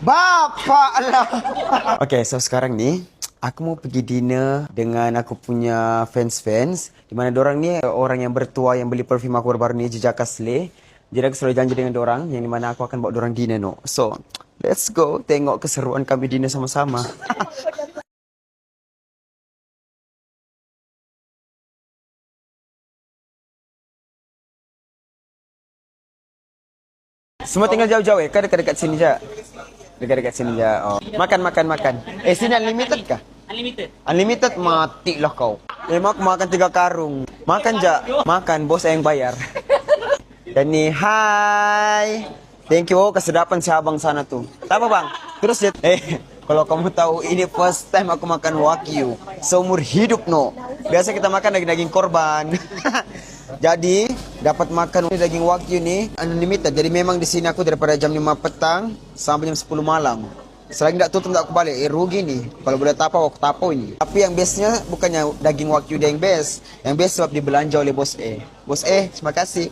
Bapak Allah. Okay, so sekarang ni aku mau pergi dinner dengan aku punya fans-fans. Di mana dorang ni orang yang bertua yang beli parfum aku baru-baru ni, Jejaka Slay. Jadi aku selalu janji dengan dorang yang di mana aku akan bawa dorang dinner no. So, let's go tengok keseruan kami dinner sama-sama. Semua tinggal jauh-jauh kan dekat-dekat sini je. Dekat-dekat sini je. Oh. Makan. Sini unlimited kah? Unlimited. Unlimited matilah kau. Memang aku makan 3 karung. Makan je. Makan, bos yang bayar. Dan ni, hai. Thank you. Oh, kesedapan si abang sana tuh. Tak apa bang. Terus dia. Kalau kamu tahu ini first time aku makan wagyu. Seumur hidup no. Biasa kita makan daging korban. Jadi dapat makan daging wagyu ni unlimited. Jadi memang di sini aku daripada jam 5 petang sampai jam 10 malam. Selagi tak tutup tak aku balik. Rugi ni. Kalau boleh tapau aku tapau ini. Tapi yang bestnya bukannya daging wagyu dia yang best. Yang best sebab dibelanja oleh bos E. Bos E, terima kasih.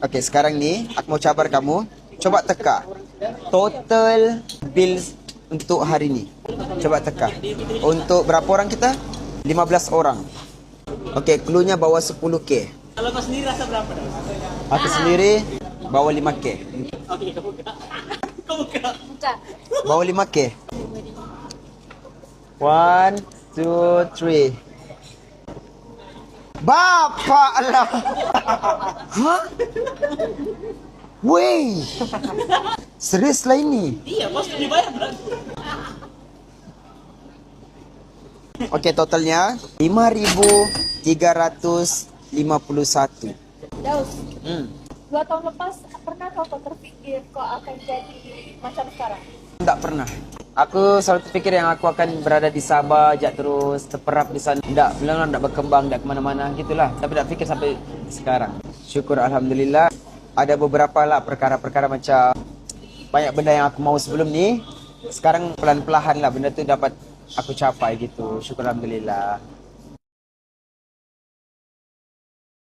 Okey, sekarang ni aku mau cabar kamu. Coba teka total bills untuk hari ni. Coba teka. Untuk berapa orang kita? 15 orang. Okey, cluenya bawa 10k. Kalau kau sendiri rasa berapa dah? Aku sendiri bawa 5k. Okey, kau buka. Kau buka. Bawa 5k. 1, 2, 3. Bapak Allah. Hah? Wey. Serius lah ini. Iya, bos dibayar berapa? Okey, totalnya 5.351. Daus, 2 tahun lepas pernah kau terpikir kau akan jadi macam sekarang? Tak pernah. Aku selalu terfikir yang aku akan berada di Sabah, ajak terus terperap di sana. Tak, benar-benar tak berkembang, tak ke mana-mana gitulah. Tapi tak fikir sampai sekarang. Syukur Alhamdulillah. Ada beberapa lah perkara-perkara macam banyak benda yang aku mahu sebelum ni. Sekarang pelan-pelan lah benda tu dapat aku capai gitu. Syukur Alhamdulillah.